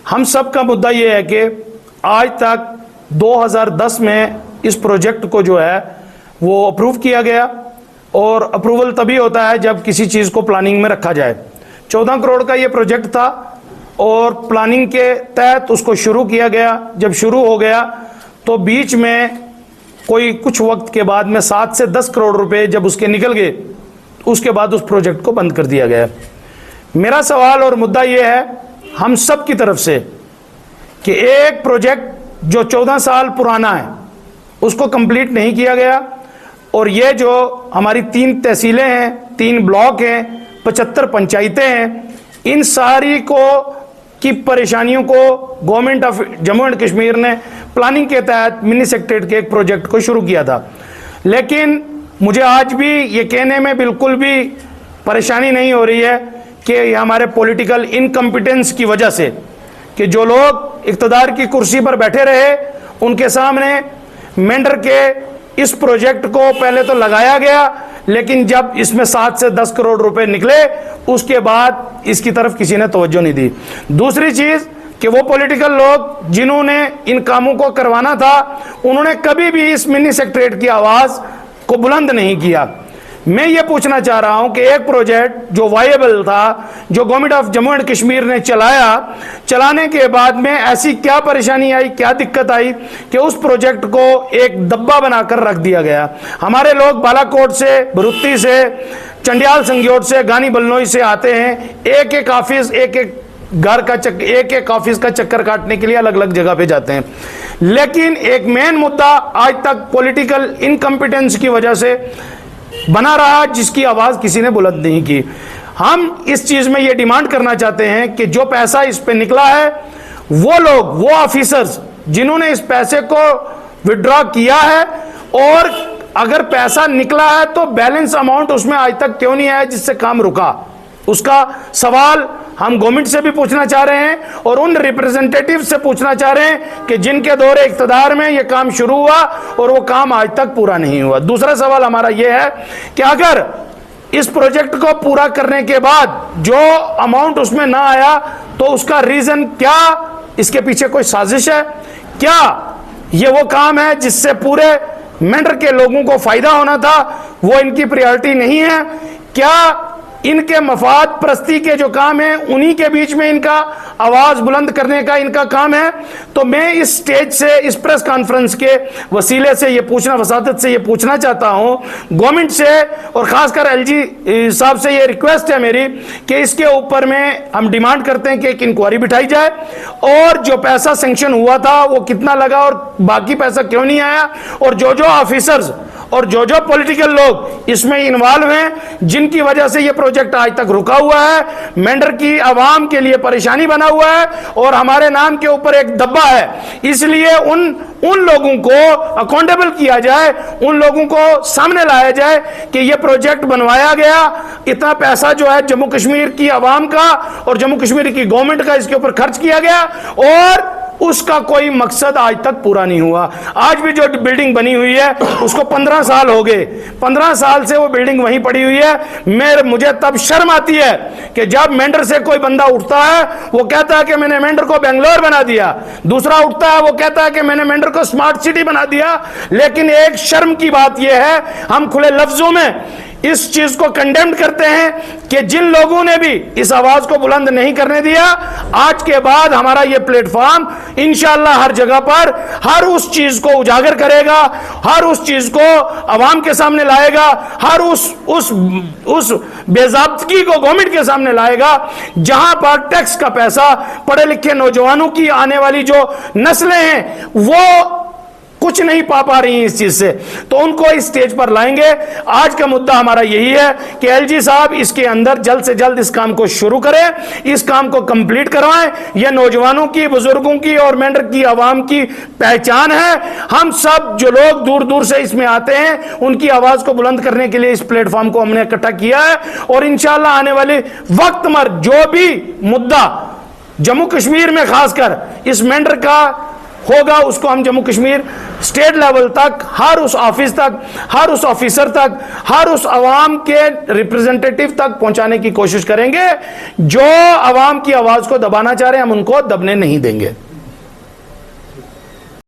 हम सब का मुद्दा ये है कि आज तक 2010 में इस प्रोजेक्ट को जो है वो अप्रूव किया गया, और अप्रूवल तभी होता है जब किसी चीज़ को प्लानिंग में रखा जाए। 14 करोड़ का ये प्रोजेक्ट था और प्लानिंग के तहत उसको शुरू किया गया। जब शुरू हो गया तो बीच में कोई कुछ वक्त के बाद में 7 से 10 करोड़ रुपए जब उसके निकल गए, उसके बाद उस प्रोजेक्ट को बंद कर दिया गया। मेरा सवाल और मुद्दा ये है हम सब की तरफ से कि एक प्रोजेक्ट जो 14 साल पुराना है उसको कंप्लीट नहीं किया गया, और ये जो हमारी 3 तहसीलें हैं, 3 ब्लॉक हैं, 75 पंचायतें हैं, इन सारी की परेशानियों को government of Jammu and Kashmir ने प्लानिंग के तहत मिनी सेक्रेटरीट के एक प्रोजेक्ट को शुरू किया था। लेकिन मुझे आज भी ये कहने में बिल्कुल भी परेशानी नहीं हो रही है कि ये हमारे पॉलिटिकल इनकम्पिटेंस की वजह से, कि जो लोग इक़्तिदार की कुर्सी पर बैठे रहे उनके सामने मेंढर के इस प्रोजेक्ट को पहले तो लगाया गया, लेकिन जब इसमें 7 से 10 करोड़ रुपए निकले उसके बाद इसकी तरफ किसी ने तवज्जो नहीं दी। दूसरी चीज कि वो पॉलिटिकल लोग जिन्होंने इन कामों को करवाना था उन्होंने कभी भी इस मिनी सेक्रेटरीट की आवाज को बुलंद नहीं किया। मैं ये पूछना चाह रहा हूं कि एक प्रोजेक्ट जो वायबल था, जो government of Jammu and Kashmir ने चलाने के बाद में ऐसी क्या परेशानी आई, क्या दिक्कत आई कि उस प्रोजेक्ट को एक डब्बा बनाकर रख दिया गया। हमारे लोग बालाकोट से, भरुत्ती से, चंडियाल संग्योट से, गानी बलनोई से आते हैं, एक एक ऑफिस, एक एक घर का एक एक ऑफिस का चक्कर काटने के लिए अलग अलग जगह पे जाते हैं। लेकिन एक मेन मुद्दा आज तक पॉलिटिकल इनकम्पिटेंस की वजह से बना रहा, जिसकी आवाज किसी ने बुलंद नहीं की। हम इस चीज में ये डिमांड करना चाहते हैं कि जो पैसा इस पे निकला है, वो लोग, वो ऑफिसर्स जिन्होंने इस पैसे को विड्रॉ किया है, और अगर पैसा निकला है तो बैलेंस अमाउंट उसमें आज तक क्यों नहीं आया जिससे काम रुका, उसका सवाल हम गवर्नमेंट से भी पूछना चाह रहे हैं और उन रिप्रेजेंटेटिव से पूछना चाह रहे हैं कि जिनके दौरे इख्तिदार में ये काम शुरू हुआ और वो काम आज तक पूरा नहीं हुआ। दूसरा सवाल हमारा ये है कि अगर इस प्रोजेक्ट को पूरा करने के बाद जो अमाउंट उसमें ना आया तो उसका रीजन क्या, इसके पीछे कोई साजिश है क्या, ये वो काम है जिससे पूरे मेंढर के लोगों को फायदा होना था, वो इनकी प्रायोरिटी नहीं है क्या? इनके मफाद प्रस्ती के जो काम है उन्हीं के बीच में इनका आवाज बुलंद करने का इनका काम है। तो मैं इस स्टेज से, इस प्रेस कॉन्फ्रेंस के वसीले से ये पूछना, वसादत से ये पूछना चाहता हूं गवर्नमेंट से, और खासकर एलजी साहब से ये रिक्वेस्ट है मेरी कि इसके ऊपर में हम डिमांड करते हैं कि एक इंक्वायरी बिठाई जाए, और जो पैसा सेंक्शन हुआ था वो कितना लगा और बाकी पैसा क्यों नहीं आया, और जो ऑफिसर्स और जो पॉलिटिकल लोग इसमें इन्वॉल्व हैं जिनकी वजह से ये प्रोजेक्ट आज तक रुका हुआ है, मेंढर की आवाम के लिए परेशानी बना हुआ है और हमारे नाम के ऊपर एक दब्बा है, इसलिए उन लोगों को अकाउंटेबल किया जाए, उन लोगों को सामने लाया जाए कि ये प्रोजेक्ट बनवाया गया, इतना पैसा जो है जम्मू कश्मीर की आवाम का और जम्मू कश्मीर की गवर्नमेंट का इसके ऊपर खर्च किया गया और उसका कोई मकसद आज तक पूरा नहीं हुआ। आज भी जो बिल्डिंग बनी हुई है उसको 15 साल हो गए, 15 साल से वो बिल्डिंग वहीं पड़ी हुई है। मुझे तब शर्म आती है कि जब मेंढर से कोई बंदा उठता है वो कहता है कि मैंने मेंढर को बेंगलोर बना दिया, दूसरा उठता है वो कहता है कि मैंने मेंढर को स्मार्ट सिटी बना दिया। लेकिन एक शर्म की बात यह है, हम खुले लफ्जों में इस चीज को कंडेम करते हैं कि जिन लोगों ने भी इस आवाज को बुलंद नहीं करने दिया, आज के बाद हमारा यह प्लेटफॉर्म इंशाअल्लाह हर जगह पर हर उस चीज को उजागर करेगा, हर उस चीज को आवाम के सामने लाएगा, हर उस बेज़ाब्तगी को गवर्नमेंट के सामने लाएगा जहां पर टैक्स का पैसा पढ़े लिखे नौजवानों की आने वाली जो नस्लें हैं वो कुछ नहीं पा रही हैं इस चीज से, तो उनको इस स्टेज पर लाएंगे। आज का मुद्दा हमारा यही है कि एलजी साहब इसके अंदर जल्द से जल्द इस काम को शुरू करें, इस काम को कंप्लीट करवाएं। यह नौजवानों की, बुजुर्गों की और मेंढर की आवाम की पहचान है। हम सब जो लोग दूर दूर से इसमें आते हैं उनकी आवाज को बुलंद करने के लिए इस प्लेटफॉर्म को हमने इकट्ठा किया है, और इंशाअल्लाह आने वाले वक्त में जो भी मुद्दा जम्मू कश्मीर में खासकर इस मेंढर का होगा उसको हम जम्मू कश्मीर स्टेट लेवल तक, हर उस ऑफिस तक, हर उस ऑफिसर तक, हर उस अवाम के रिप्रेजेंटेटिव तक पहुंचाने की कोशिश करेंगे। जो अवाम की आवाज को दबाना चाह रहे हैं हम उनको दबने नहीं देंगे।